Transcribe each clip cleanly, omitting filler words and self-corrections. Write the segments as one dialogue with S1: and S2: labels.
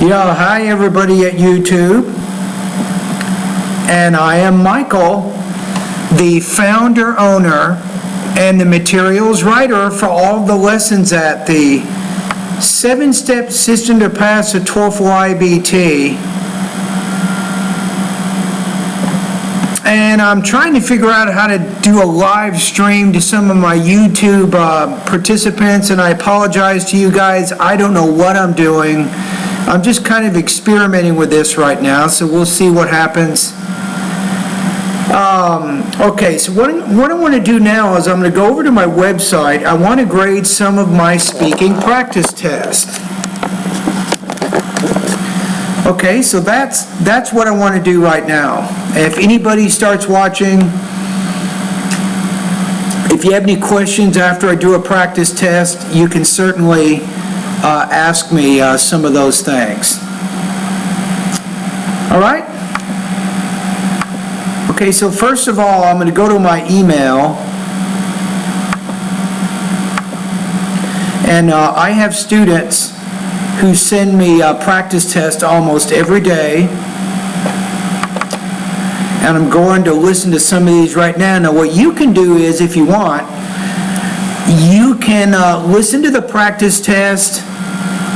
S1: Yeah, hi everybody at YouTube. And I am Michael, the founder, owner, and the materials writer for all the lessons at the 7-step system to pass the TOEFL iBT. And I'm trying to figure out how to do a live stream to some of my YouTube participants, and I apologize to you guys. I don't know what I'm doing. I'm just kind of experimenting with this right now, so we'll see what happens. Okay, so what I want to do now is I'm going to go over to my website. I want to grade some of my speaking practice tests. Okay, so that's what I want to do right now. If anybody starts watching, if you have any questions after I do a practice test, you can certainly ask me some of those things. All right? Okay, so first of all, I'm going to go to my email. And I have students who send me practice tests almost every day. And I'm going to listen to some of these right now. Now, what you can do is, if you want, you can listen to the practice test,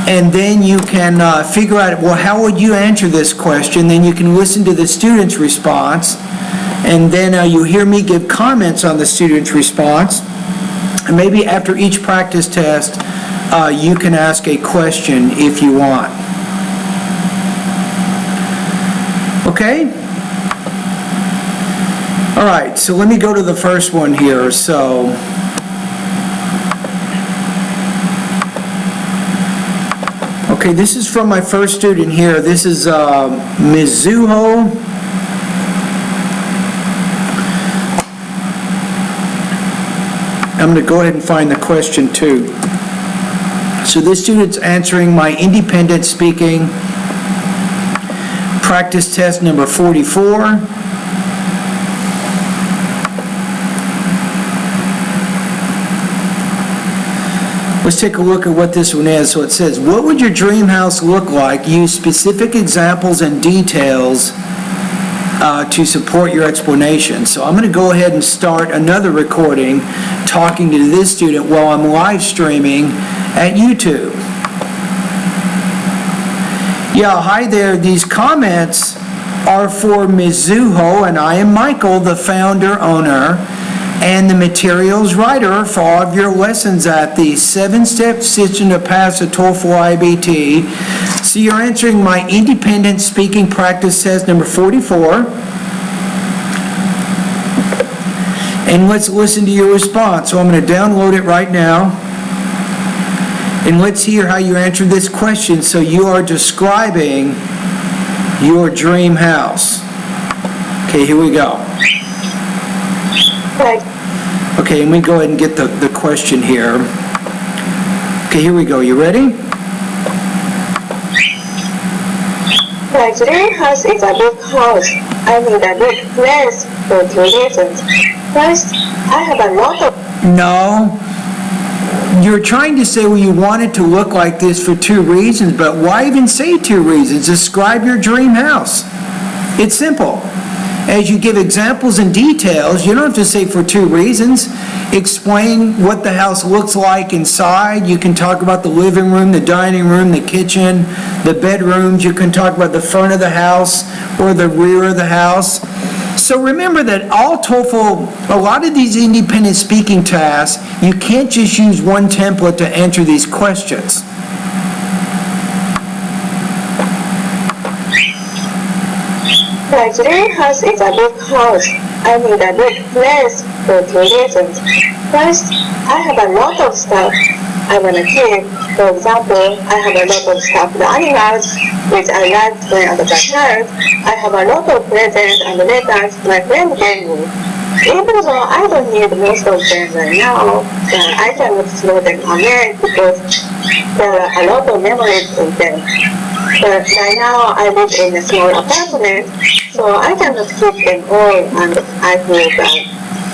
S1: and then you can figure out, well, how would you answer this question? Then you can listen to the student's response, and then you hear me give comments on the student's response. And maybe after each practice test, you can ask a question if you want. Okay? All right, so let me go to the first one here. So, okay, this is from my first student here. This is Mizuho. I'm going to go ahead and find the question too. So this student's answering my independent speaking practice test number 44. Let's take a look at what this one is. So it says, what would your dream house look like? Use specific examples and details to support your explanation. So I'm going to go ahead and start another recording talking to this student while I'm live streaming at YouTube. Yeah, hi there. These comments are for Mizuho, and I am Michael, the founder, owner, and the materials writer for all of your lessons at the 7-step system to pass the TOEFL iBT. So you're answering my independent speaking practice test number 44. And let's listen to your response. So I'm going to download it right now. And let's hear how you answer this question. So you are describing your dream house. Okay, here we go. Okay, let me go ahead and get the question here. Okay, here we go. You ready?
S2: My dream house is a big house. I need a big place for 2 reasons. First, I have a lot of...
S1: No. You're trying to say, well, you want it to look like this for 2 reasons, but why even say 2 reasons? Describe your dream house. It's simple. As you give examples and details, you don't have to say for 2 reasons. Explain what the house looks like inside. You can talk about the living room, the dining room, the kitchen, the bedrooms. You can talk about the front of the house or the rear of the house. So remember that all TOEFL, a lot of these independent speaking tasks, you can't just use one template to answer these questions.
S2: My dream house is a big house. I need a big place for 2 reasons. First, I have a lot of stuff I want to keep. For example, I have a lot of stuffed animals, which I liked when I was a child. I have a lot of presents and letters my friend gave me. Even though I don't need most of them right now, I cannot throw them away because there are a lot of memories in them. But right now I live in a small apartment, so I cannot keep them all, and I feel bad.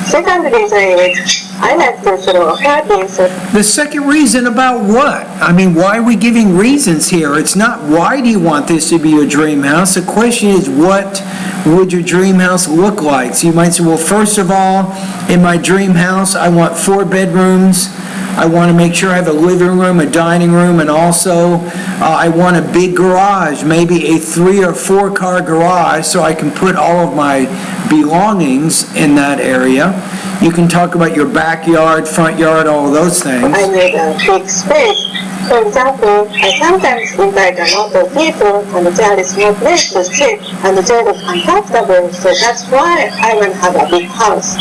S2: Second reason is I like to throw parties.
S1: The second reason about what? I mean, why are we giving reasons here? It's not why do you want this to be your dream house. The question is, what would your dream house look like? So you might say, well, first of all, in my dream house, I want 4 bedrooms. I want to make sure I have a living room, a dining room, and also I want a big garage, maybe a 3 or 4 car garage, so I can put all of my belongings in that area. You can talk about your backyard, front yard, all of those things.
S2: I need a big space. For example, I sometimes invite a lot of people and there is no place to sit and they look uncomfortable, so that's why I want to have a big house.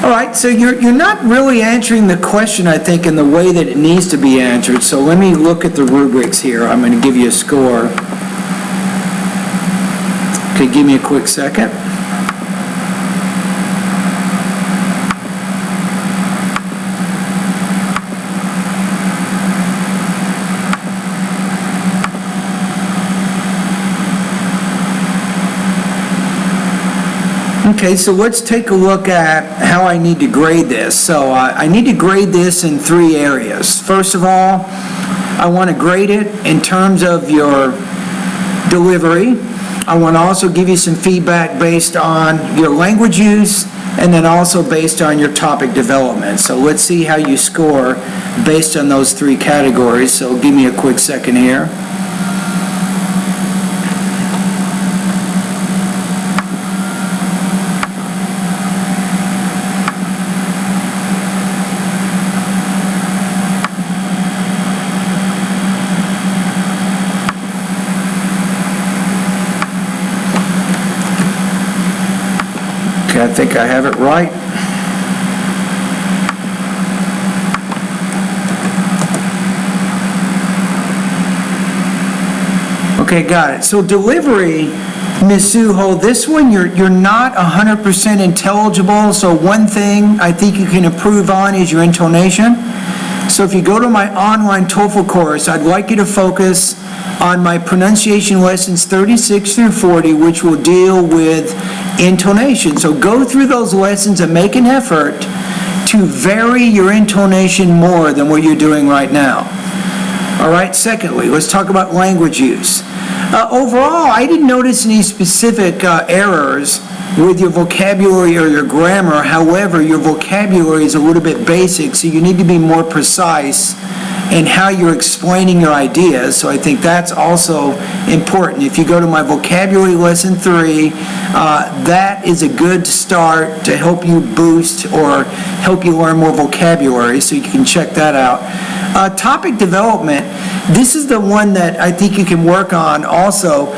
S1: All right, so you're not really answering the question, I think, in the way that it needs to be answered. So let me look at the rubrics here. I'm going to give you a score. Okay, give me a quick second. Okay, so let's take a look at how I need to grade this. So I need to grade this in 3 areas. First of all, I want to grade it in terms of your delivery. I want to also give you some feedback based on your language use and then also based on your topic development. So let's see how you score based on those 3 categories. So give me a quick second here. I think I have it right. Okay, got it. So delivery, Ms. Suho, this one you're not 100% intelligible, so one thing I think you can improve on is your intonation. So if you go to my online TOEFL course, I'd like you to focus on my pronunciation lessons 36 through 40, which will deal with intonation. So go through those lessons and make an effort to vary your intonation more than what you're doing right now. All right, secondly, let's talk about language use. Overall, I didn't notice any specific errors with your vocabulary or your grammar. However, your vocabulary is a little bit basic, so you need to be more precise in how you're explaining your ideas. So I think that's also important. If you go to my vocabulary lesson 3, that is a good start to help you boost or help you learn more vocabulary, so you can check that out. Topic development, this is the one that I think you can work on also.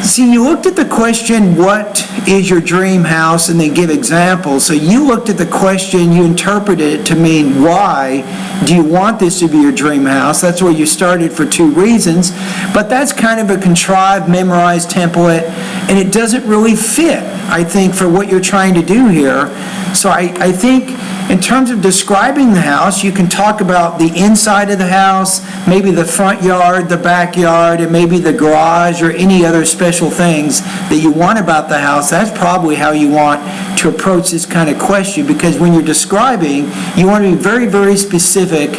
S1: See, you looked at the question, what is your dream house, and then give examples. So you looked at the question, you interpreted it to mean, why do you want this to be your dream house? That's where you started for 2 reasons. But that's kind of a contrived, memorized template, and it doesn't really fit, I think, for what you're trying to do here. So I think in terms of describing the house, you can talk about the inside of the house, maybe the front yard, the backyard, and maybe the garage or any other special things that you want about the house. That's probably how you want to approach this kind of question, because when you're describing, you want to be very, very specific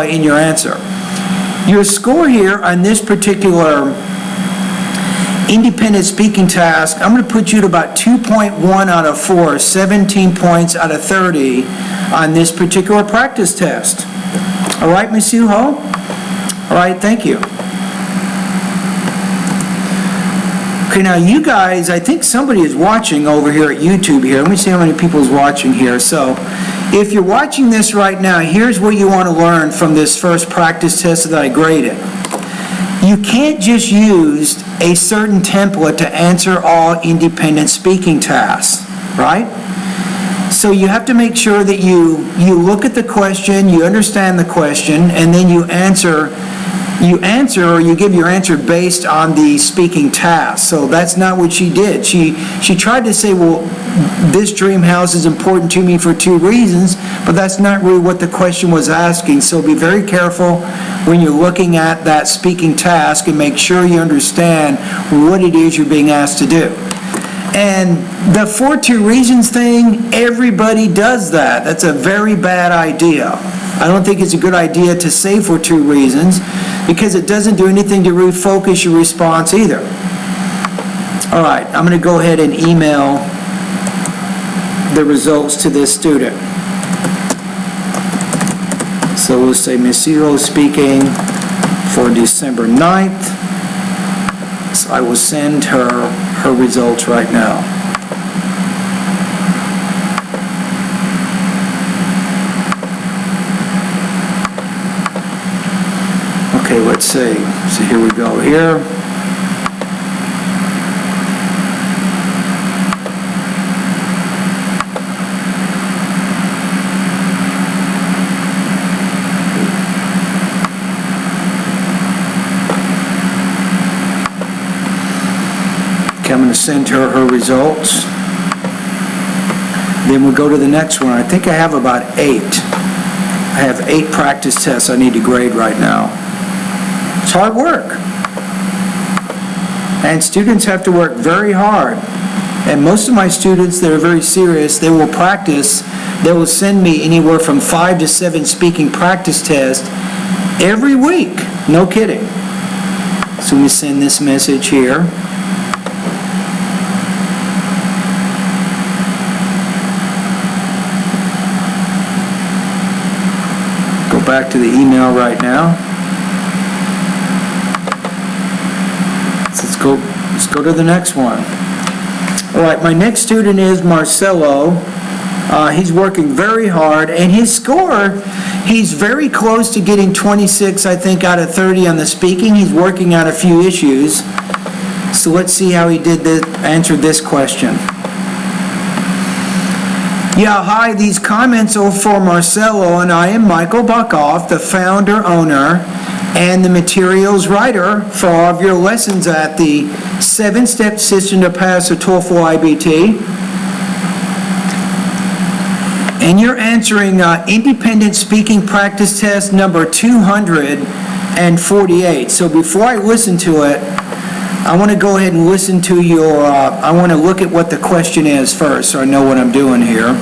S1: in your answer. Your score here on this particular independent speaking task, I'm going to put you at about 2.1 out of 4, 17 points out of 30 on this particular practice test. All right, Ms. Suho? All right, thank you. Okay, now you guys, I think somebody is watching over here at YouTube here. Let me see how many people is watching here. So if you're watching this right now, here's what you want to learn from this first practice test that I graded. You can't just use a certain template to answer all independent speaking tasks, right? So you have to make sure that you look at the question, you understand the question, and then you answer or you give your answer based on the speaking task. So that's not what she did. She tried to say, well, this dream house is important to me for 2 reasons, but that's not really what the question was asking. So be very careful when you're looking at that speaking task and make sure you understand what it is you're being asked to do. And the for two reasons thing, everybody does that. That's a very bad idea. I don't think it's a good idea to say for two reasons because it doesn't do anything to refocus your response either. All right, I'm going to go ahead and email the results to this student. So we'll say Ms. Zero speaking for December 9th. So I will send her results right now. Okay, let's see. So here we go here. I'm going to send her results. Then we'll go to the next one. I think I have about 8. I have 8 practice tests I need to grade right now. It's hard work. And students have to work very hard. And most of my students that are very serious, they will practice. They will send me anywhere from 5 to 7 speaking practice tests every week. No kidding. So we send this message here. Back to the email right now. So let's go to the next one. All right, my next student is Marcelo. He's working very hard, and his score, he's very close to getting 26, I think, out of 30 on the speaking. He's working out a few issues. So let's see how he did answered this question. Yeah, hi, these comments are for Marcelo, and I am Michael Buckoff, the founder, owner, and the materials writer for all of your lessons at the 7-step system to pass the TOEFL IBT. And you're answering independent speaking practice test number 248. So before I listen to it, I want to go ahead and listen to your, I want to look at what the question is first so I know what I'm doing here.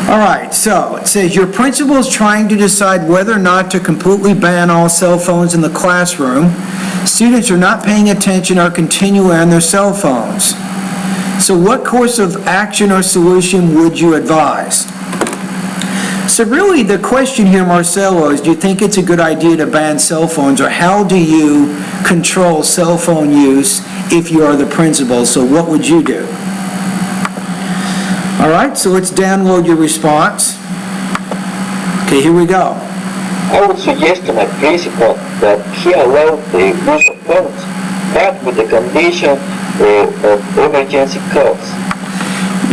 S1: All right, so it says, your principal is trying to decide whether or not to completely ban all cell phones in the classroom. Students are not paying attention or continue on their cell phones. So what course of action or solution would you advise? So really the question here, Marcelo, is do you think it's a good idea to ban cell phones, or how do you control cell phone use if you are the principal? So what would you do? All right, so let's download your response. Okay, here we go.
S3: I would suggest to my principal that he allow the use of phones, but with the condition of emergency calls.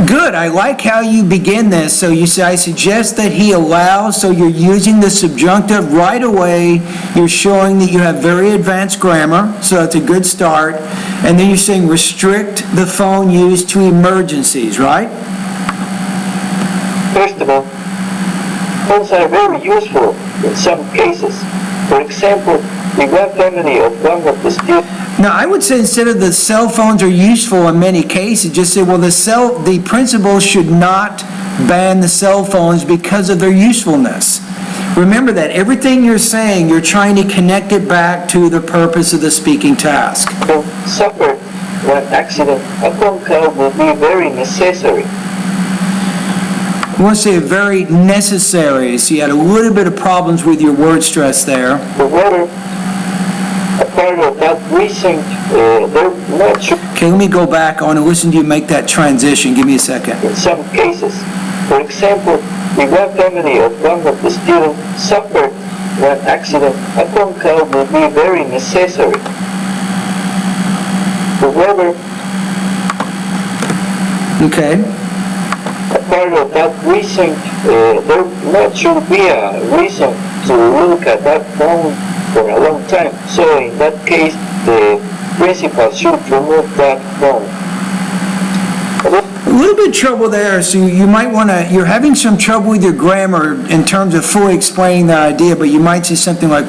S1: Good. I like how you begin this. So you say, I suggest that he allows, so you're using the subjunctive right away. You're showing that you have very advanced grammar, so that's a good start. And then you're saying restrict the phone use to emergencies, right?
S3: First of all, phones are very useful in some cases. For example, the one family of one of the students.
S1: Now, I would say instead of the cell phones are useful in many cases, just say, well, the principal should not ban the cell phones because of their usefulness. Remember that everything you're saying, you're trying to connect it back to the purpose of the speaking task.
S3: Suffered one accident, a phone call will be very necessary.
S1: I want to say very necessary. So you had a little bit of problems with your word stress there.
S3: However, a part of that reason, they're not sure.
S1: Okay, let me go back. I want to listen to you make that transition. Give me a second.
S3: In some cases, for example, the one family of one of the students suffered one accident, a phone call will be very necessary. However,
S1: okay.
S3: a part of that reason, there not should be a reason to look at that phone for a long time. So in that case, the principal should remove that phone.
S1: A little bit of trouble there, so you might want to, you're having some trouble with your grammar in terms of fully explaining the idea, but you might say something like,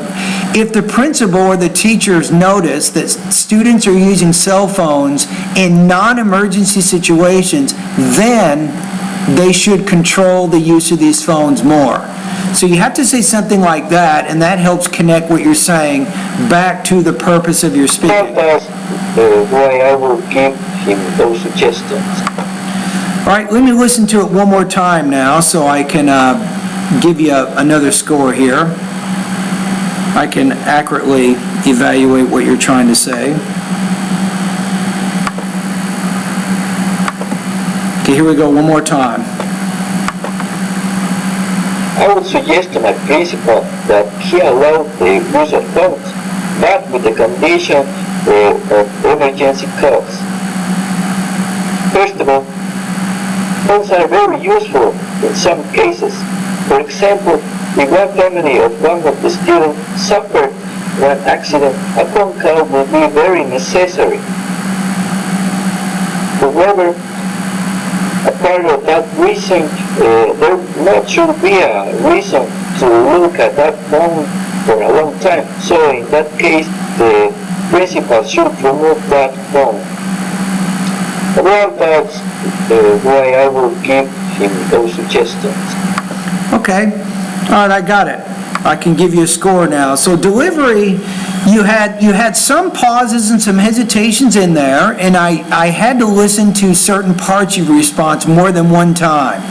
S1: if the principal or the teachers notice that students are using cell phones in non-emergency situations, then they should control the use of these phones more. So you have to say something like that, and that helps connect what you're saying back to the purpose of your speaking.
S3: That's why I will give him those suggestions.
S1: All right, let me listen to it one more time now so I can give you another score here. I can accurately evaluate what you're trying to say. Okay, here we go one more time.
S3: I would suggest to my principal that he allow the use of phones, but with the condition of emergency calls. First of all, phones are very useful in some cases. For example, if one family of one of the students suffered one accident, a phone call will be very necessary. However, apart of that reason, there not should be a reason to look at that phone for a long time. So in that case, the principal should remove that phone. Well, that's why I will give him those suggestions.
S1: Okay, all right, I got it. I can give you a score now. So delivery, you had some pauses and some hesitations in there, and I had to listen to certain parts of your response more than one time.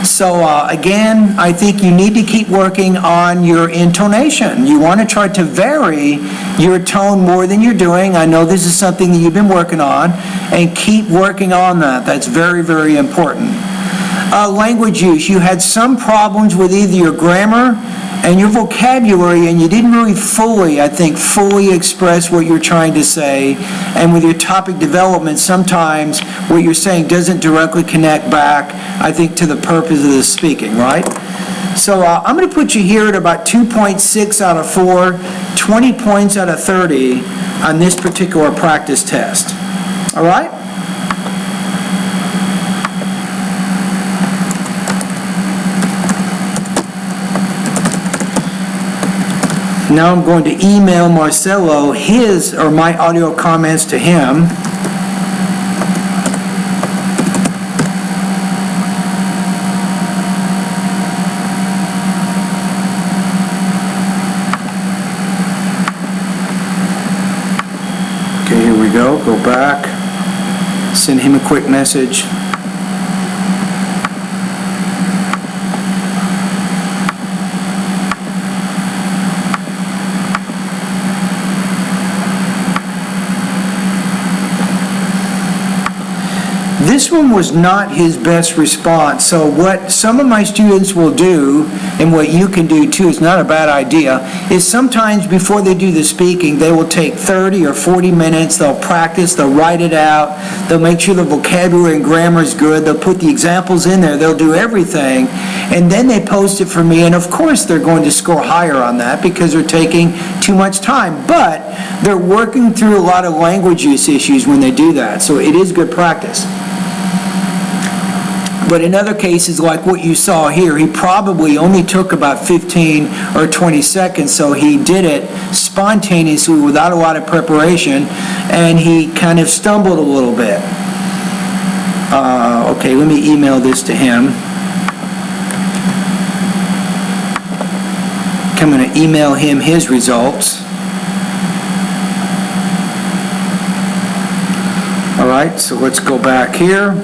S1: So again, I think you need to keep working on your intonation. You want to try to vary your tone more than you're doing. I know this is something that you've been working on, and keep working on that. That's very, very important. Language use, you had some problems with either your grammar and your vocabulary, and you didn't really fully express what you're trying to say. And with your topic development, sometimes what you're saying doesn't directly connect back, I think, to the purpose of the speaking, right? So I'm going to put you here at about 2.6 out of 4, 20 points out of 30 on this particular practice test. All right? Now I'm going to email Marcelo his or my audio comments to him. Okay, here we go. Go back. Send him a quick message. This one was not his best response, so what some of my students will do, and what you can do too, is not a bad idea, is sometimes before they do the speaking, they will take 30 or 40 minutes, they'll practice, they'll write it out, they'll make sure the vocabulary and grammar is good, they'll put the examples in there, they'll do everything, and then they post it for me, and of course they're going to score higher on that because they're taking too much time, but they're working through a lot of language use issues when they do that, so it is good practice. But in other cases, like what you saw here, he probably only took about 15 or 20 seconds, so he did it spontaneously without a lot of preparation, and he kind of stumbled a little bit. Okay, let me email this to him. I'm going to email him his results. All right, so let's go back here.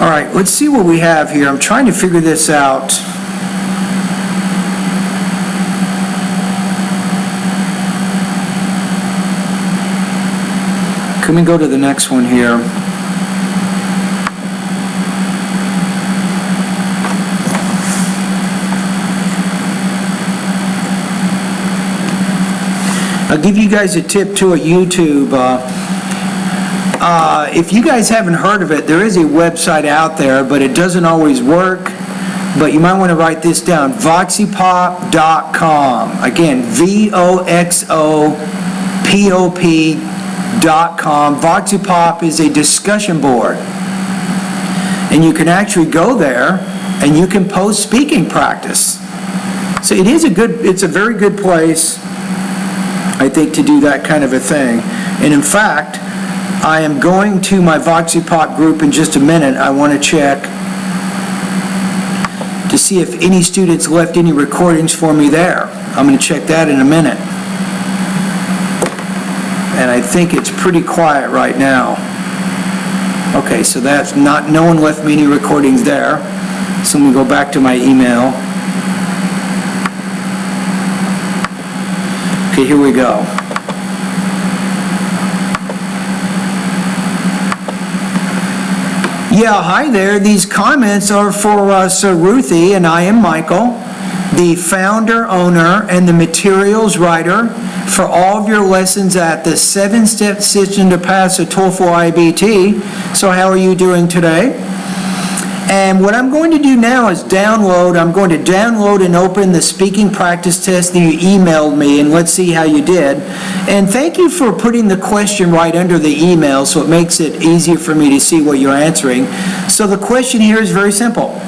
S1: All right, let's see what we have here. I'm trying to figure this out. Can we go to the next one here? I'll give you guys a tip too at YouTube. If you guys haven't heard of it, there is a website out there, but it doesn't always work. But you might want to write this down, voxopop.com. Again, VOXOPOP.com. Voxopop is a discussion board. and you can actually go there and you can post speaking practice. So it's a very good place, I think, to do that kind of a thing. And in fact, I am going to my Voxy Pop group in just a minute. I want to check to see if any students left any recordings for me there. I'm going to check that in a minute. And I think it's pretty quiet right now. Okay, so that's not, no one left me any recordings there. So I'm going to go back to my email. Okay, here we go. Yeah, hi there. These comments are for Sir Ruthie, and I am Michael, the founder, owner, and the materials writer for all of your lessons at the 7-Step System to Pass a TOEFL IBT. So how are you doing today? And what I'm going to do now is I'm going to download and open the speaking practice test that you emailed me, and let's see how you did. And thank you for putting the question right under the email, so it makes it easier for me to see what you're answering. So the question here is very simple.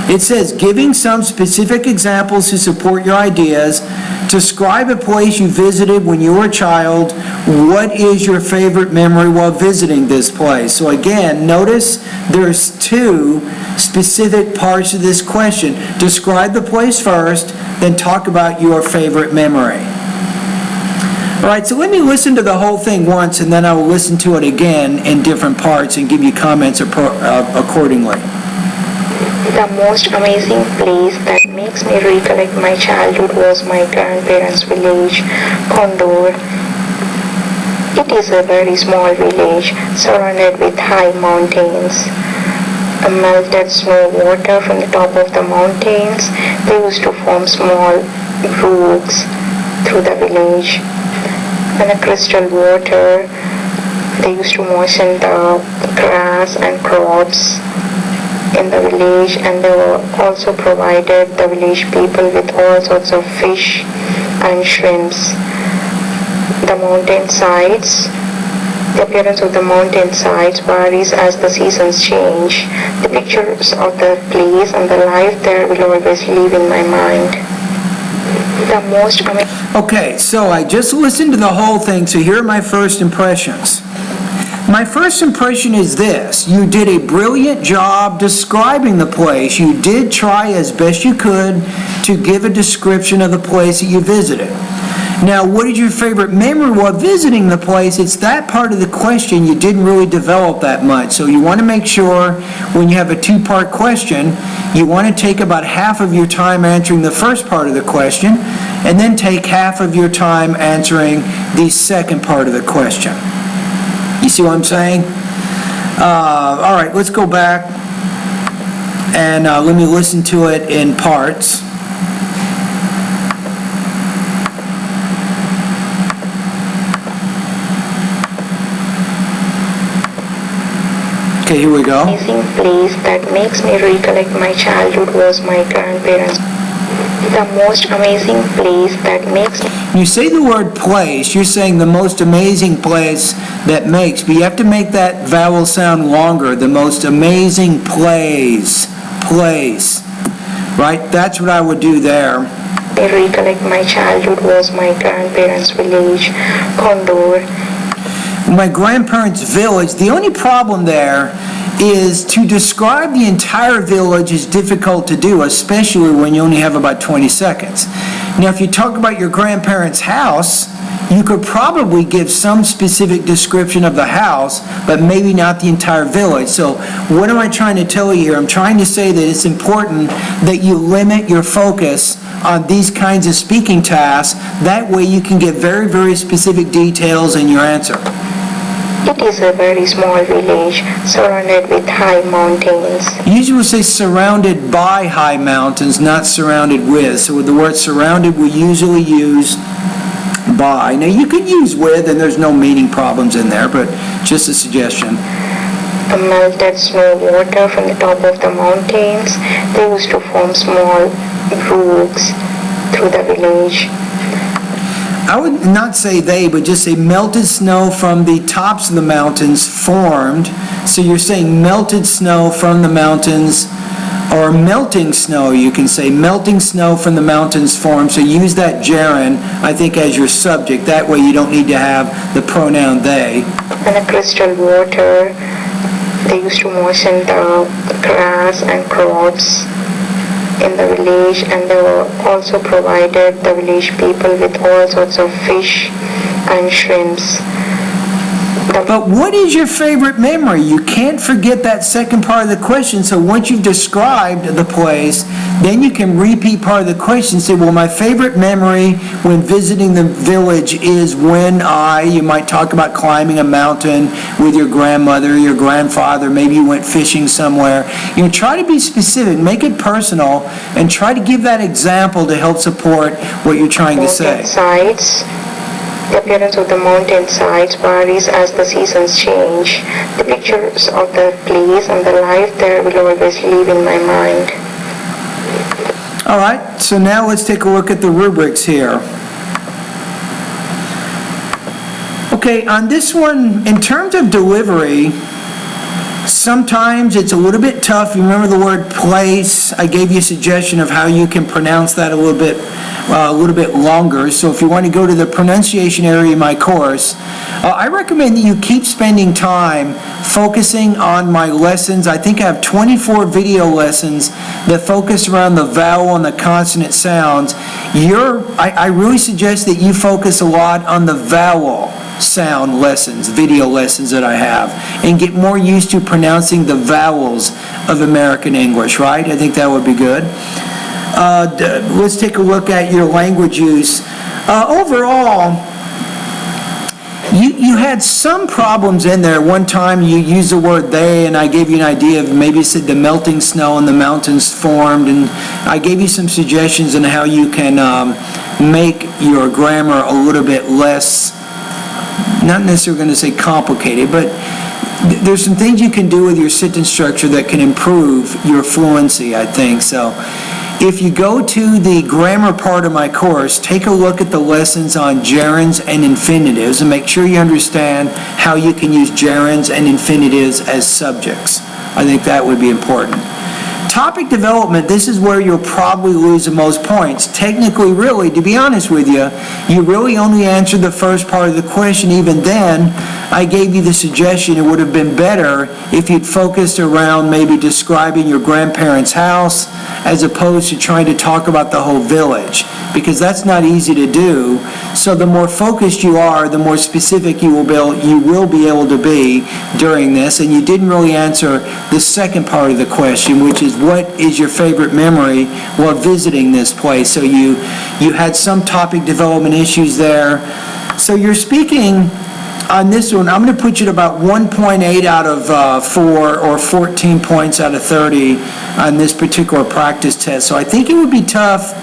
S1: It says, giving some specific examples to support your ideas, describe a place you visited when you were a child. What is your favorite memory while visiting this place? So again, notice there's two specific parts of this question. Describe the place first, then talk about your favorite memory. All right, so let me listen to the whole thing once, and then I will listen to it again in different parts and give you comments accordingly.
S4: The most amazing place that makes me recollect my childhood was my grandparents' village, Condor. It is a very small village surrounded with high mountains. A melted snow water from the top of the mountains, they used to form small brooks through the village. And a crystal water, they used to moisten the grass and crops in the village, and they were also provided the village people with all sorts of fish and shrimps. The appearance of the mountain sides varies as the seasons change. The pictures of the place and the life there will always live in my mind.
S1: Okay, so I just listened to the whole thing, so here are my first impressions. My first impression is this: you did a brilliant job describing the place. You did try as best you could to give a description of the place that you visited. Now, what is your favorite memory while visiting the place? It's that part of the question you didn't really develop that much. So you want to make sure when you have a two-part question, you want to take about half of your time answering the first part of the question, and then take half of your time answering the second part of the question. You see what I'm saying? All right, let's go back and let me listen to it in parts. Okay, here we go.
S4: Amazing place that makes me recollect my childhood was my grandparents. The most amazing place that makes me...
S1: You say the word place, you're saying the most amazing place that makes, but you have to make that vowel sound longer. The most amazing place, right? That's what I would do there.
S4: I recollect my childhood was my grandparents' village, Condor.
S1: My grandparents' village, the only problem there is to describe the entire village is difficult to do, especially when you only have about 20 seconds. Now, if you talk about your grandparents' house, you could probably give some specific description of the house, but maybe not the entire village. So what am I trying to tell you here? I'm trying to say that it's important that you limit your focus on these kinds of speaking tasks. That way you can get very, very specific details in your answer.
S4: It is a very small village surrounded with high mountains.
S1: Usually we say surrounded by high mountains, not surrounded with. So with the word surrounded, we usually use by. Now you could use with, and there's no meaning problems in there, but just a suggestion.
S4: The melted snow water from the top of the mountains, they used to form small brooks through the village.
S1: I would not say they, but just say melted snow from the tops of the mountains formed. So you're saying melted snow from the mountains, or melting snow, you can say melting snow from the mountains formed. So use that gerund, I think, as your subject. That way you don't need to have the pronoun they.
S4: And the crystal water, they used to moisten the grass and crops in the village, and they were also provided the village people with all sorts of fish and shrimps.
S1: But what is your favorite memory? You can't forget that second part of the question. So once you've described the place, then you can repeat part of the question. Say, well, my favorite memory when visiting the village is when you might talk about climbing a mountain with your grandmother, your grandfather, maybe you went fishing somewhere. You know, try to be specific, make it personal, and try to give that example to help support what you're trying to say.
S4: Sites. The appearance of the mountain sides varies as the seasons change. The pictures of the place and the life there will always live in my mind.
S1: All right, so now let's take a look at the rubrics here. Okay, on this one, in terms of delivery, sometimes it's a little bit tough. You remember the word place? I gave you a suggestion of how you can pronounce that a little bit longer. So if you want to go to the pronunciation area of my course, I recommend that you keep spending time focusing on my lessons. I think I have 24 video lessons that focus around the vowel and the consonant sounds. I really suggest that you focus a lot on the vowel sound lessons, video lessons that I have, and get more used to pronouncing the vowels of American English, right? I think that would be good. Let's take a look at your language use. Overall, you had some problems in there. One time you used the word they, and I gave you an idea of maybe it said the melting snow and the mountains formed, and I gave you some suggestions on how you can make your grammar a little bit less, not necessarily going to say complicated, but there's some things you can do with your sentence structure that can improve your fluency, I think. So if you go to the grammar part of my course, take a look at the lessons on gerunds and infinitives and make sure you understand how you can use gerunds and infinitives as subjects. I think that would be important. Topic development, this is where you'll probably lose the most points. Technically, really, to be honest with you, you really only answered the first part of the question. Even then, I gave you the suggestion it would have been better if you'd focused around maybe describing your grandparents' house as opposed to trying to talk about the whole village, because that's not easy to do. So the more focused you are, the more specific you will be able to be during this. And you didn't really answer the second part of the question, which is what is your favorite memory while visiting this place? So you had some topic development issues there. So you're speaking on this one, I'm going to put you at about 1.8 out of 4 or 14 points out of 30 on this particular practice test. So I think it would be tough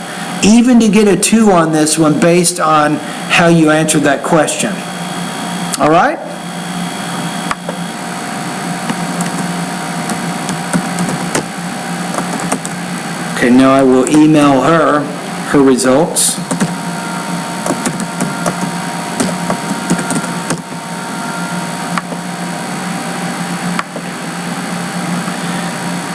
S1: even to get a 2 on this one based on how you answered that question. All right? Okay, now I will email her results.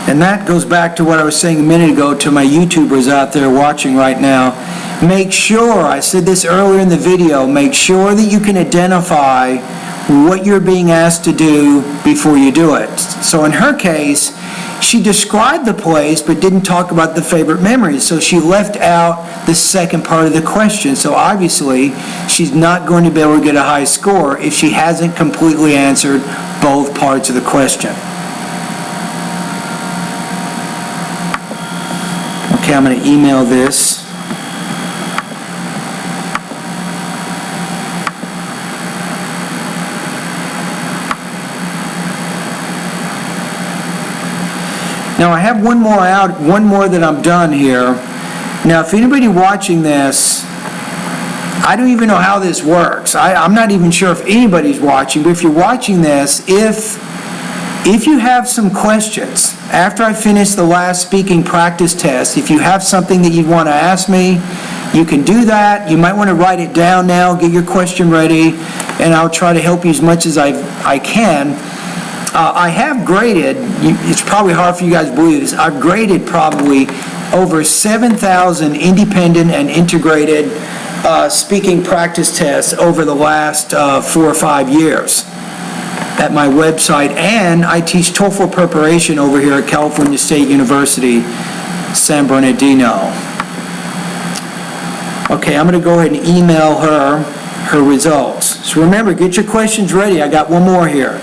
S1: And that goes back to what I was saying a minute ago to my YouTubers out there watching right now. Make sure, I said this earlier in the video, make sure that you can identify what you're being asked to do before you do it. So in her case, she described the place but didn't talk about the favorite memories. So she left out the second part of the question. So obviously, she's not going to be able to get a high score if she hasn't completely answered both parts of the question. Okay, I'm going to email this. Now I have one more that I'm done here. Now if anybody watching this, I don't even know how this works. I'm not even sure if anybody's watching, but if you're watching this, if you have some questions, after I finish the last speaking practice test, if you have something that you want to ask me, You can do that. You might want to write it down now, get your question ready, and I'll try to help you as much as I can. I have graded, it's probably hard for you guys to believe this, I've graded probably over 7,000 independent and integrated speaking practice tests over the last 4 or 5 years at my website, and I teach TOEFL preparation over here at California State University, San Bernardino. Okay, I'm going to go ahead and email her results. So remember, get your questions ready. I got one more here.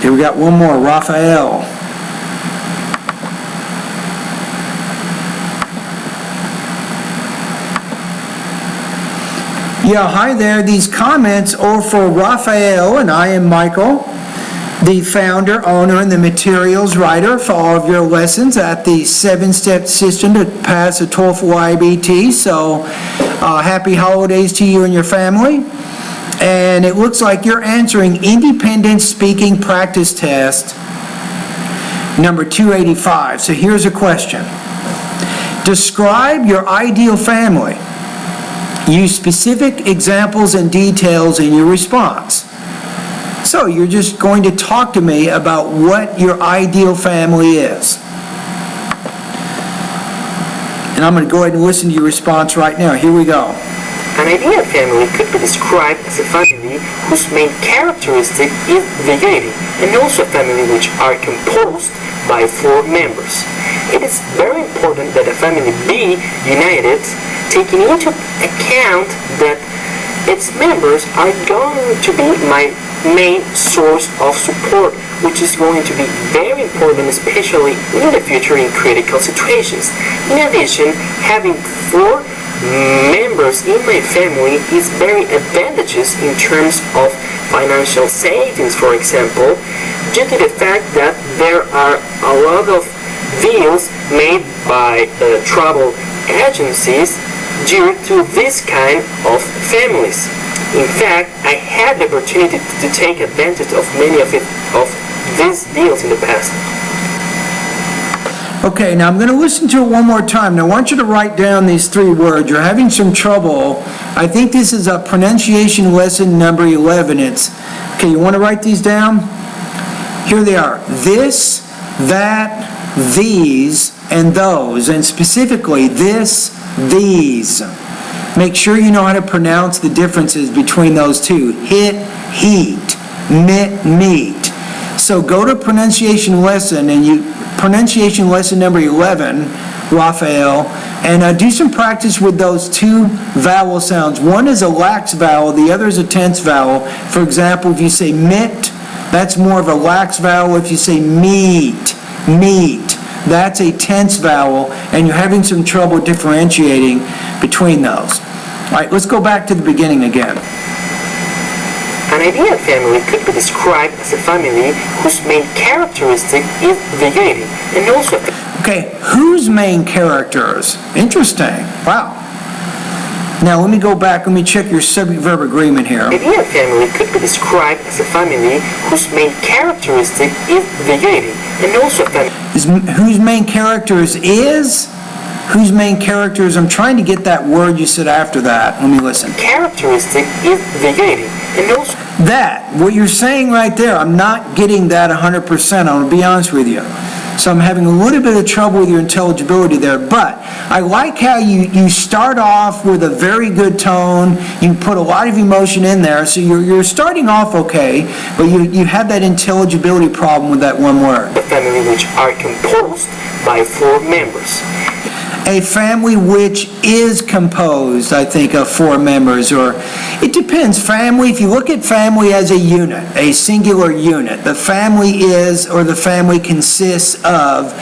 S1: Here we got one more, Raphael. Yeah, hi there. These comments are for Raphael, and I am Michael, the founder, owner, and the materials writer for all of your lessons at the 7-step system to pass a TOEFL iBT. So, happy holidays to you and your family. And it looks like you're answering independent speaking practice test number 285. So here's a question. Describe your ideal family. Use specific examples and details in your response. So you're just going to talk to me about what your ideal family is. And I'm going to go ahead and listen to your response right now. Here we go.
S5: An ideal family could be described as a family whose main characteristic is the unity, and also a family which are composed by 4 members. It is very important that a family be united, taking into account that its members are going to be my main source of support, which is going to be very important, especially in the future in critical situations. In addition, having 4 members in my family is very advantageous in terms of financial savings, for example, due to the fact that there are a lot of deals made by travel agencies due to this kind of families. In fact, I had the opportunity to take advantage of many of these deals in the past.
S1: Okay, now I'm going to listen to it one more time. Now I want you to write down these 3 words. You're having some trouble. I think this is a pronunciation lesson number 11. Okay, you want to write these down? Here they are. This, that, these, and those. And specifically, this, these. Make sure you know how to pronounce the differences between those 2. Hit, heat, mit, meet. So go to pronunciation lesson number 11, Raphael, and do some practice with those 2 vowel sounds. One is a lax vowel, the other is a tense vowel. For example, if you say mit, that's more of a lax vowel. If you say meat, that's a tense vowel, and you're having some trouble differentiating between those. All right, let's go back to the beginning again.
S5: An ideal family could be described as a family whose main characteristic is the unity, and also...
S1: Okay, whose main characters? Interesting. Wow. Now let me go back, let me check your subject-verb agreement here.
S5: An ideal family could be described as a family whose main characteristic is the unity, and also...
S1: Whose main characters is? Whose main characters? I'm trying to get that word you said after that. Let me listen.
S5: Characteristic is the unity, and also...
S1: That, what you're saying right there, I'm not getting that 100%, I'm going to be honest with you. So I'm having a little bit of trouble with your intelligibility there, but I like how you start off with a very good tone, you put a lot of emotion in there, so you're starting off okay, but you have that intelligibility problem with that one word.
S5: A family which are composed by 4 members.
S1: A family which is composed, I think, of 4 members, or it depends. Family, if you look at family as a unit, a singular unit, the family is, or the family consists of.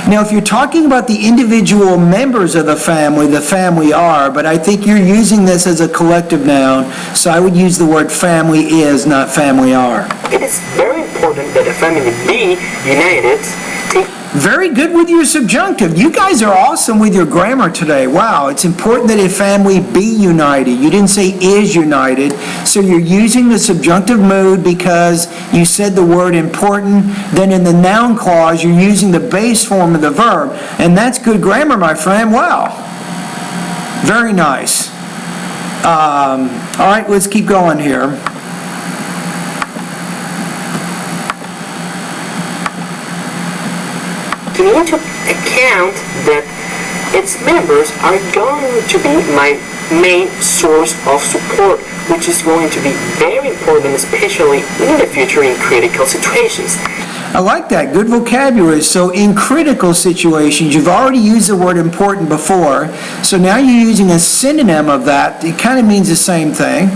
S1: Now, if you're talking about the individual members of the family are, but I think you're using this as a collective noun, so I would use the word family is, not family are.
S5: It is very important that a family be united, Okay.
S1: Very good with your subjunctive. You guys are awesome with your grammar today. Wow, it's important that a family be united. You didn't say is united, so you're using the subjunctive mood because you said the word important. Then in the noun clause, you're using the base form of the verb, and that's good grammar, my friend. Wow. Very nice. All right, let's keep going here.
S5: To need to account that its members are going to be my main source of support, which is going to be very important, especially in the future in critical situations.
S1: I like that. Good vocabulary. So in critical situations, you've already used the word important before, so now you're using a synonym of that. It kind of means the same thing.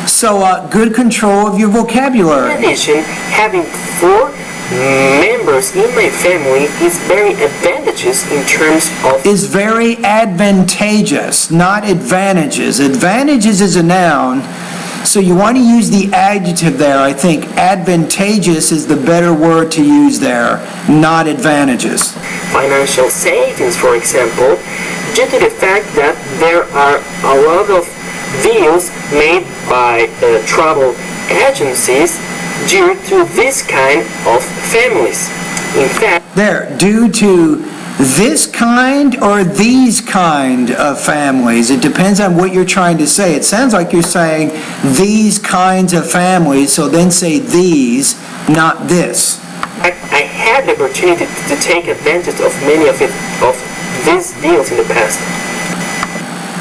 S1: So good control of your vocabulary.
S5: In addition, having 4 members in my family is very advantageous in terms of...
S1: Is very advantageous, not advantages. Advantages is a noun, so you want to use the adjective there. I think advantageous is the better word to use there, not advantages.
S5: Financial savings, for example, due to the fact that there are a lot of deals made by travel agencies due to this kind of families. In fact,
S1: there, due to this kind or these kind of families. It depends on what you're trying to say. It sounds like you're saying these kinds of families, so then say these, not this.
S5: I had the opportunity to take advantage of many of these deals in the past.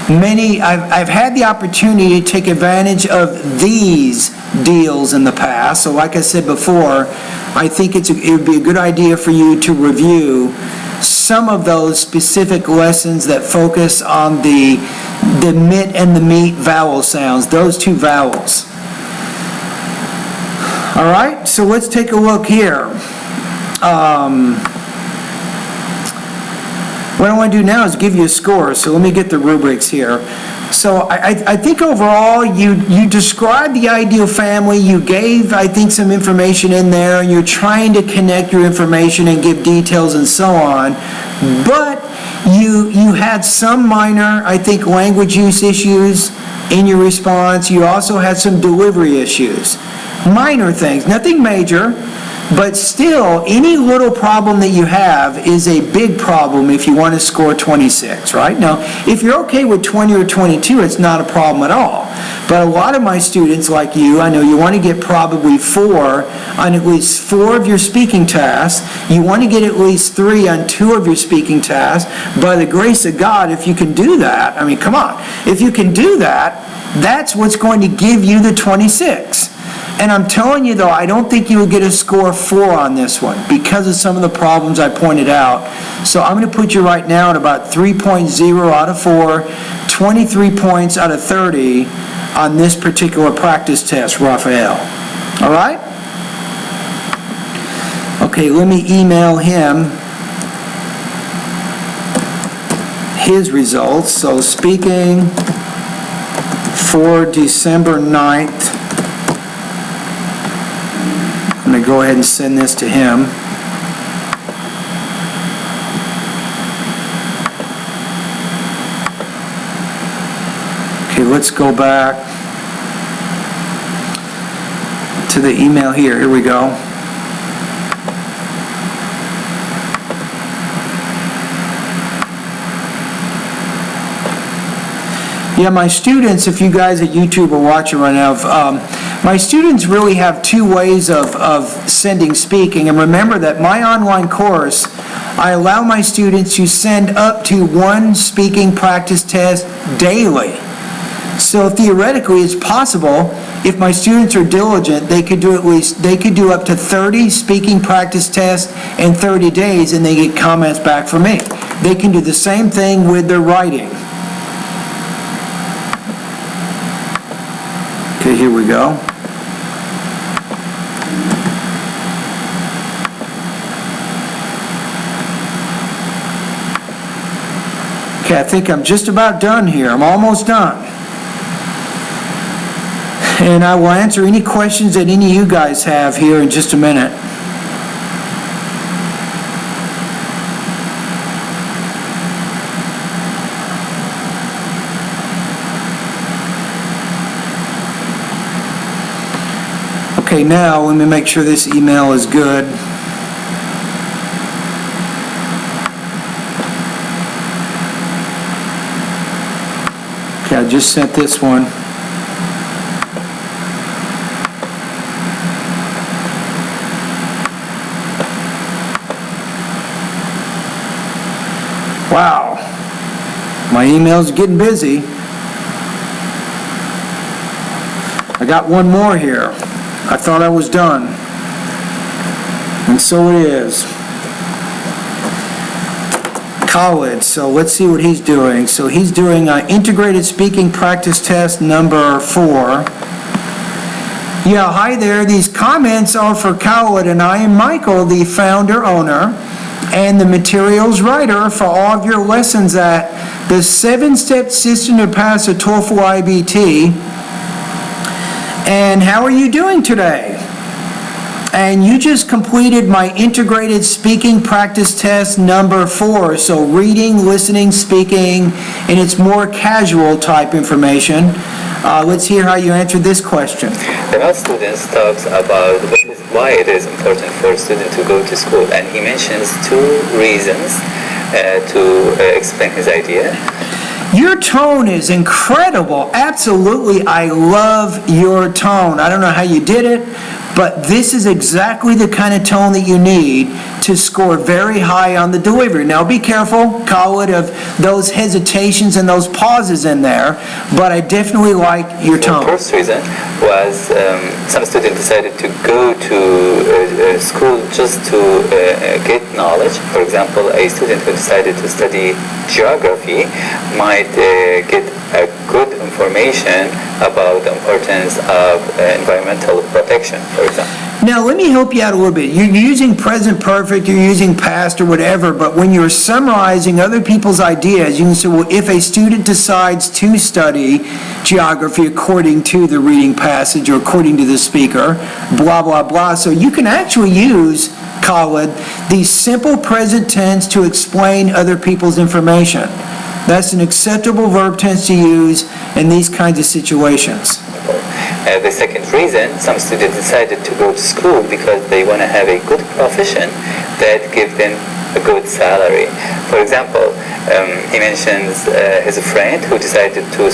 S1: I've had the opportunity to take advantage of these deals in the past. So like I said before, I think it would be a good idea for you to review some of those specific lessons that focus on the mit and the meat vowel sounds, those 2 vowels. All right, so let's take a look here. What I want to do now is give you a score, so let me get the rubrics here. So I think overall you described the ideal family, you gave, I think, some information in there, and you're trying to connect your information and give details and so on, but you had some minor, I think, language use issues in your response. You also had some delivery issues. Minor things, nothing major, but still, any little problem that you have is a big problem if you want to score 26, right? Now, if you're okay with 20 or 22, it's not a problem at all. But a lot of my students, like you, I know you want to get probably 4 on at least 4 of your speaking tasks. You want to get at least 3 on 2 of your speaking tasks. By the grace of God, if you can do that, I mean, come on. If you can do that, that's what's going to give you the 26. And I'm telling you, though, I don't think you will get a score 4 on this one because of some of the problems I pointed out. So I'm going to put you right now at about 3.0 out of 4, 23 points out of 30 on this particular practice test, Raphael. All right? Okay, let me email him his results. So speaking for December 9th, I'm going to go ahead and send this to him. Okay, let's go back to the email here. Here we go. Yeah, my students, if you guys at YouTube are watching right now, my students really have 2 ways of sending speaking. And remember that my online course, I allow my students to send up to 1 speaking practice test daily. So theoretically, it's possible, if my students are diligent, they could do up to 30 speaking practice tests in 30 days, and they get comments back from me. They can do the same thing with their writing. Okay, here we go. Okay, I think I'm just about done here. I'm almost done. And I will answer any questions that any of you guys have here in just a minute. Okay, now let me make sure this email is good. Okay, I just sent this one. Wow, my email's getting busy. I got one more here. I thought I was done. And so it is. College, so let's see what he's doing. So he's doing integrated speaking practice test number 4. Yeah, hi there. These comments are for Khaled, and I am Michael, the founder, owner, and the materials writer for all of your lessons at the 7-step system to pass a TOEFL iBT. And how are you doing today? And you just completed my integrated speaking practice test number 4. So reading, listening, speaking, and it's more casual type information. Let's hear how you answered this question.
S6: The math student talks about why it is important for a student to go to school, and he mentions 2 reasons to explain his idea.
S1: Your tone is incredible. Absolutely, I love your tone. I don't know how you did it, but this is exactly the kind of tone that you need to score very high on the delivery. Now be careful, Khaled, of those hesitations and those pauses in there, but I definitely like your tone.
S6: The first reason was some student decided to go to school just to get knowledge. For example, a student who decided to study geography might get a good information about the importance of environmental protection, for example.
S1: Now, let me help you out a little bit. You're using present perfect, you're using past or whatever, but when you're summarizing other people's ideas, you can say, well, if a student decides to study geography according to the reading passage or according to the speaker, blah, blah, blah. So you can actually use, Khaled, the simple present tense to explain other people's information. That's an acceptable verb tense to use in these kinds of situations.
S6: The second reason, some students decided to go to school because they want to have a good profession that gives them a good salary. For example, he mentions his friend who decided to...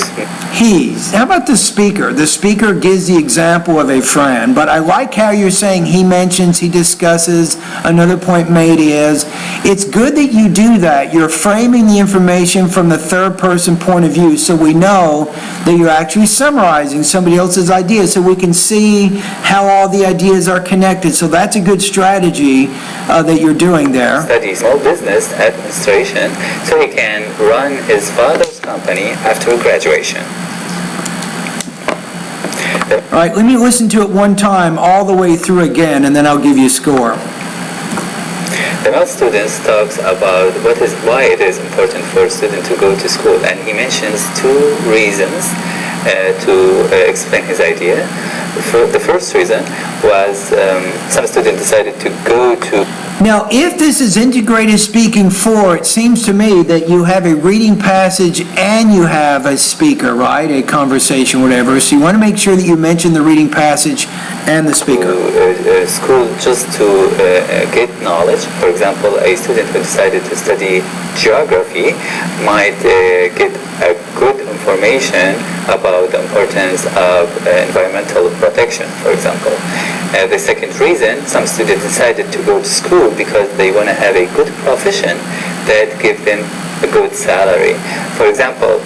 S1: How about the speaker? The speaker gives the example of a friend, but I like how you're saying he mentions, he discusses. Another point made is, it's good that you do that. You're framing the information from the third person point of view, so we know that you're actually summarizing somebody else's ideas, so we can see how all the ideas are connected. So that's a good strategy that you're doing there.
S6: Study small business administration so he can run his father's company after graduation.
S1: All right, let me listen to it one time all the way through again, and then I'll give you a score.
S6: The math student talks about why it is important for a student to go to school, and he mentions 2 reasons to explain his idea. The first reason was some student decided to go to...
S1: Now, if this is integrated speaking 4, it seems to me that you have a reading passage and you have a speaker, right? A conversation, whatever. So you want to make sure that you mention the reading passage and the speaker.
S6: School just to get knowledge. For example, a student who decided to study geography might get a good information about the importance of environmental protection, for example. The second reason, some students decided to go to school because they want to have a good profession that gives them a good salary. For example,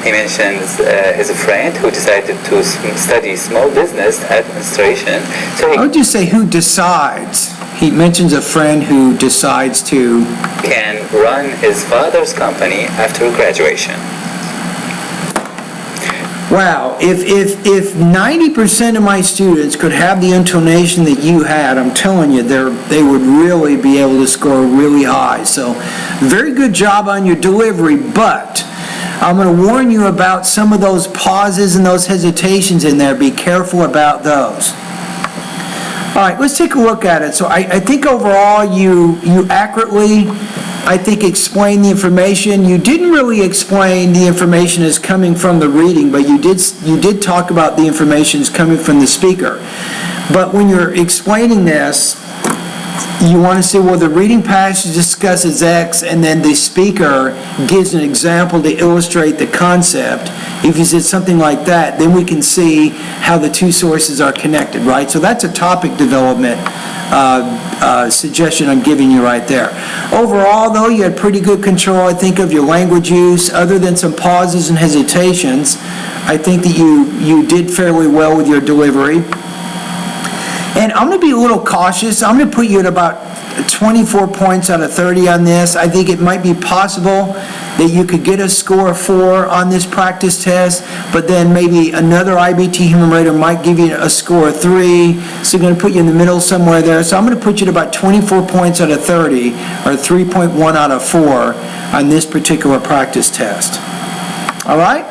S6: he mentions his friend who decided to study small business administration. So
S1: I would just say who decides. He mentions a friend who decides to...
S6: can run his father's company after graduation.
S1: Wow, if 90% of my students could have the intonation that you had, I'm telling you, they would really be able to score really high. So, very good job on your delivery, but I'm going to warn you about some of those pauses and those hesitations in there. Be careful about those. All right, let's take a look at it. So I think overall you accurately, I think, explained the information. You didn't really explain the information as coming from the reading, but you did talk about the information as coming from the speaker. But when you're explaining this, you want to say, well, the reading passage discusses X, and then the speaker gives an example to illustrate the concept. If you said something like that, then we can see how the two sources are connected, right? So that's a topic development suggestion I'm giving you right there. Overall, though, you had pretty good control, I think, of your language use. Other than some pauses and hesitations, I think that you did fairly well with your delivery. And I'm going to be a little cautious. I'm going to put you at about 24 points out of 30 on this. I think it might be possible that you could get a score of 4 on this practice test, but then maybe another IBT human rater might give you a score of 3, so I'm going to put you in the middle somewhere there. So I'm going to put you at about 24 points out of 30, or 3.1 out of 4 on this particular practice test. All right?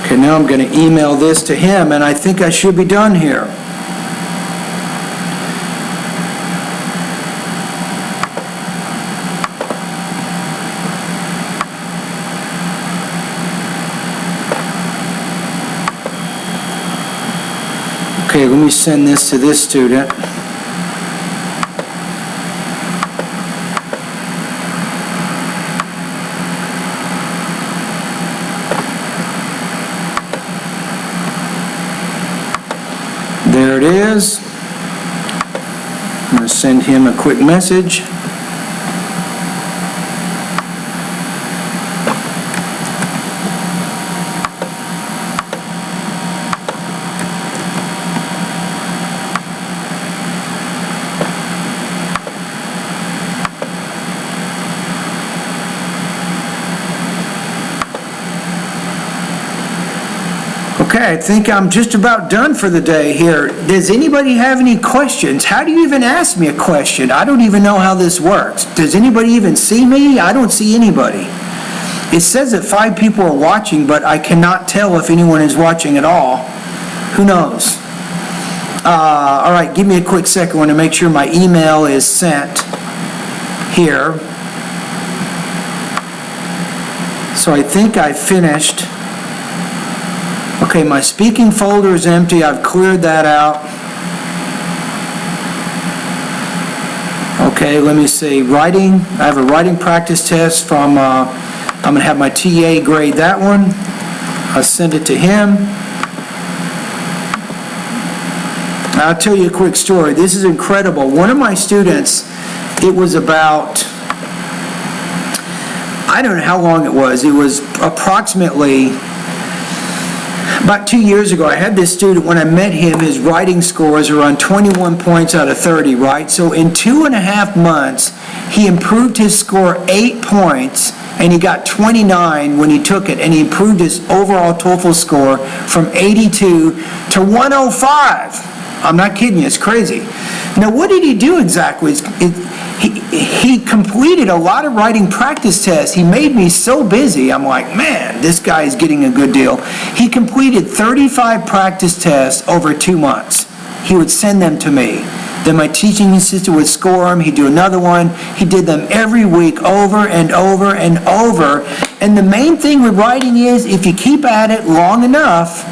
S1: Okay, now I'm going to email this to him, and I think I should be done here. Okay, let me send this to this student. There it is. I'm going to send him a quick message. Okay, I think I'm just about done for the day here. Does anybody have any questions? How do you even ask me a question? I don't even know how this works. Does anybody even see me? I don't see anybody. It says that 5 people are watching, but I cannot tell if anyone is watching at all. Who knows? All right, give me a quick second. I want to make sure my email is sent here. So I think I finished. Okay, my speaking folder is empty. I've cleared that out. Okay, let me see. Writing. I have a writing practice test from, I'm going to have my TA grade that one. I'll send it to him. I'll tell you a quick story. This is incredible. One of my students, it was about, I don't know how long it was. It was approximately about 2 years ago. I had this student, when I met him, his writing scores are on 21 points out of 30, right? So in 2.5 months, he improved his score 8 points, and he got 29 when he took it, and he improved his overall TOEFL score from 82 to 105. I'm not kidding you, it's crazy. Now, what did he do exactly? He completed a lot of writing practice tests. He made me so busy. I'm like, man, this guy is getting a good deal. He completed 35 practice tests over 2 months. He would send them to me. Then my teaching assistant would score them. He'd do another one. He did them every week over and over and over. And the main thing with writing is, if you keep at it long enough,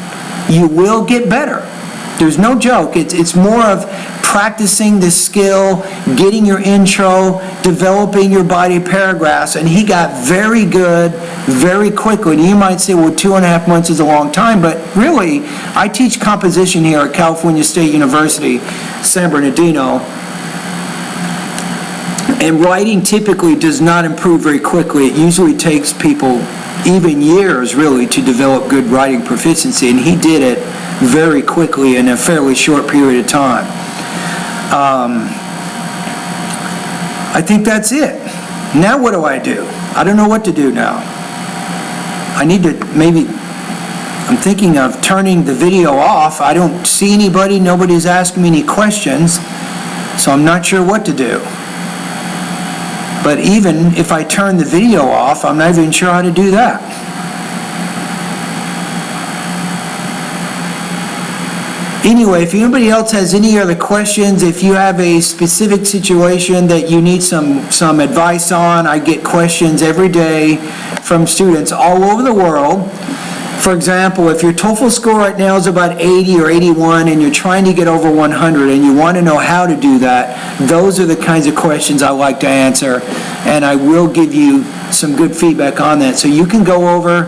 S1: you will get better. There's no joke. It's more of practicing the skill, getting your intro, developing your body paragraphs, and he got very good very quickly. And you might say, well, 2.5 months is a long time, but really, I teach composition here at California State University, San Bernardino, and writing typically does not improve very quickly. It usually takes people even years, really, to develop good writing proficiency, and he did it very quickly in a fairly short period of time. I think that's it. Now what do? I don't know what to do now. I need to I'm thinking of turning the video off. I don't see anybody. Nobody's asking me any questions, so I'm not sure what to do. But even if I turn the video off, I'm not even sure how to do that. Anyway, if anybody else has any other questions, if you have a specific situation that you need some advice on, I get questions every day from students all over the world. For example, if your TOEFL score right now is about 80 or 81 and you're trying to get over 100 and you want to know how to do that, those are the kinds of questions I like to answer, and I will give you some good feedback on that. So you can go over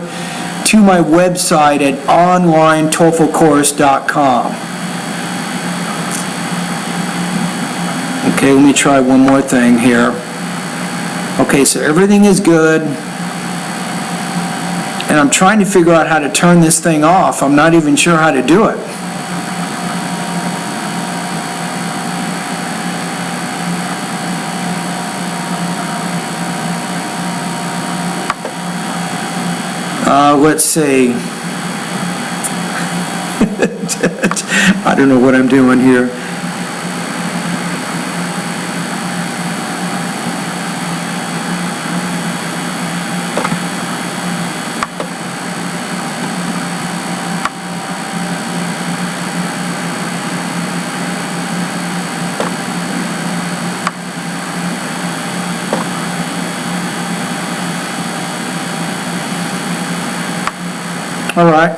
S1: to my website at onlinetoeflcourse.com. Okay, let me try one more thing here. Okay, so everything is good. And I'm trying to figure out how to turn this thing off. I'm not even sure how to do it. Let's see. I don't know what I'm doing here. All right.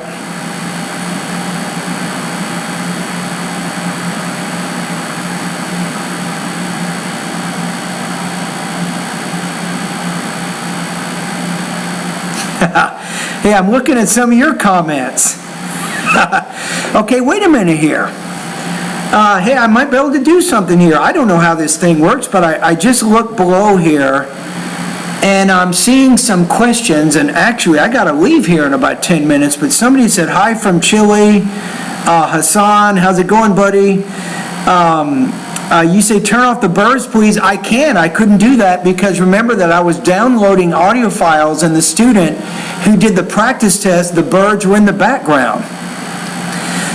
S1: Hey, I'm looking at some of your comments. Okay, wait a minute here. Hey, I might be able to do something here. I don't know how this thing works, but I just looked below here, and I'm seeing some questions, and actually I gotta leave here in about 10 minutes, but somebody said, hi from Chile. Hassan, how's it going, buddy? You say turn off the birds, please. I couldn't do that because remember that I was downloading audio files, and the student who did the practice test, the birds were in the background.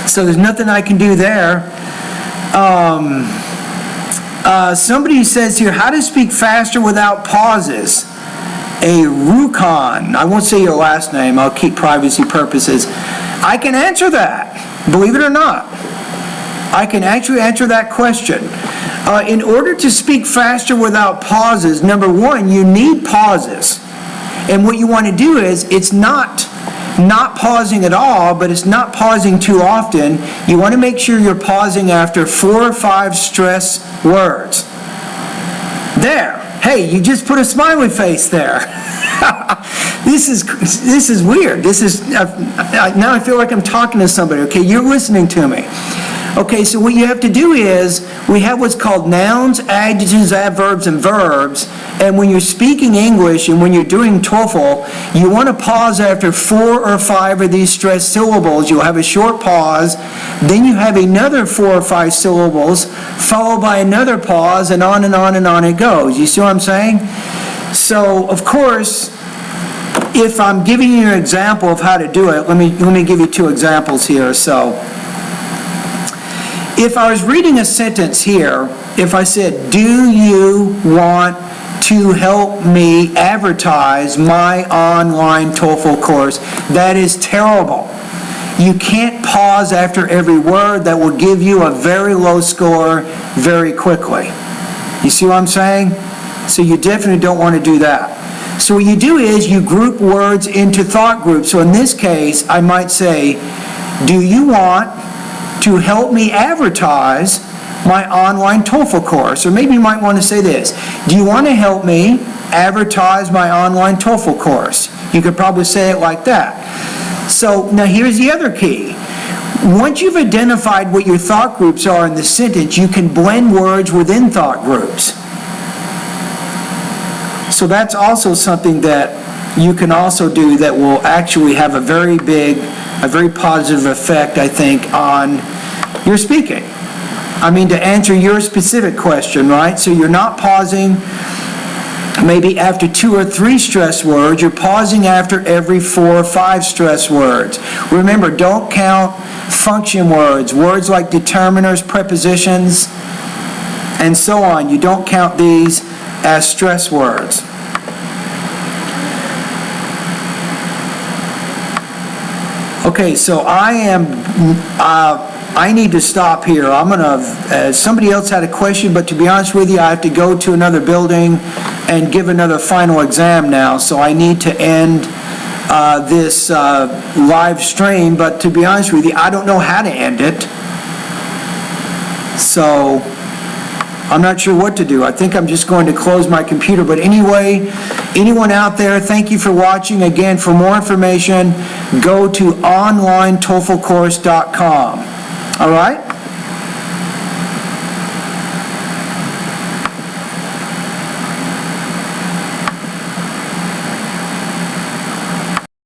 S1: So there's nothing I can do there. Somebody says here, how to speak faster without pauses. A Rukan, I won't say your last name, I'll keep privacy purposes. I can answer that, believe it or not. I can actually answer that question. In order to speak faster without pauses, number one, you need pauses. And what you want to do is, it's not pausing at all, but it's not pausing too often. You want to make sure you're pausing after 4 or 5 stress words. There. Hey, you just put a smiley face there. This is weird. This is now I feel like I'm talking to somebody. Okay, you're listening to me. Okay, so what you have to do is, we have what's called nouns, adjectives, adverbs, and verbs. And when you're speaking English and when you're doing TOEFL, you want to pause after 4 or 5 of these stressed syllables. You'll have a short pause, then you have another 4 or 5 syllables, followed by another pause, and on and on and on it goes. You see what I'm saying? So, of course, if I'm giving you an example of how to do it, let me give you 2 examples here. So, if I was reading a sentence here, if I said, do you want to help me advertise my online TOEFL course? That is terrible. You can't pause after every word. That will give you a very low score very quickly. You see what I'm saying? So you definitely don't want to do that. So what you do is you group words into thought groups. So in this case, I might say, do you want to help me advertise my online TOEFL course? Or maybe you might want to say this, do you want to help me advertise my online TOEFL course? You could probably say it like that. So now here's the other key. Once you've identified what your thought groups are in the sentence, you can blend words within thought groups. So that's also something that you can also do that will actually have a very positive effect, I think, on your speaking. I mean, to answer your specific question, right? So you're not pausing maybe after 2 or 3 stress words. You're pausing after every 4 or 5 stress words. Remember, don't count function words, words like determiners, prepositions, and so on. You don't count these as stress words. Okay, so I am I need to stop here. I'm gonna, somebody else had a question, but to be honest with you, I have to go to another building and give another final exam now, so I need to end this live stream, but to be honest with you, I don't know how to end it. So, I'm not sure what to do. I think I'm just going to close my computer, but anyway, anyone out there, thank you for watching. Again, for more information, go to onlinetoeflcourse.com. All right?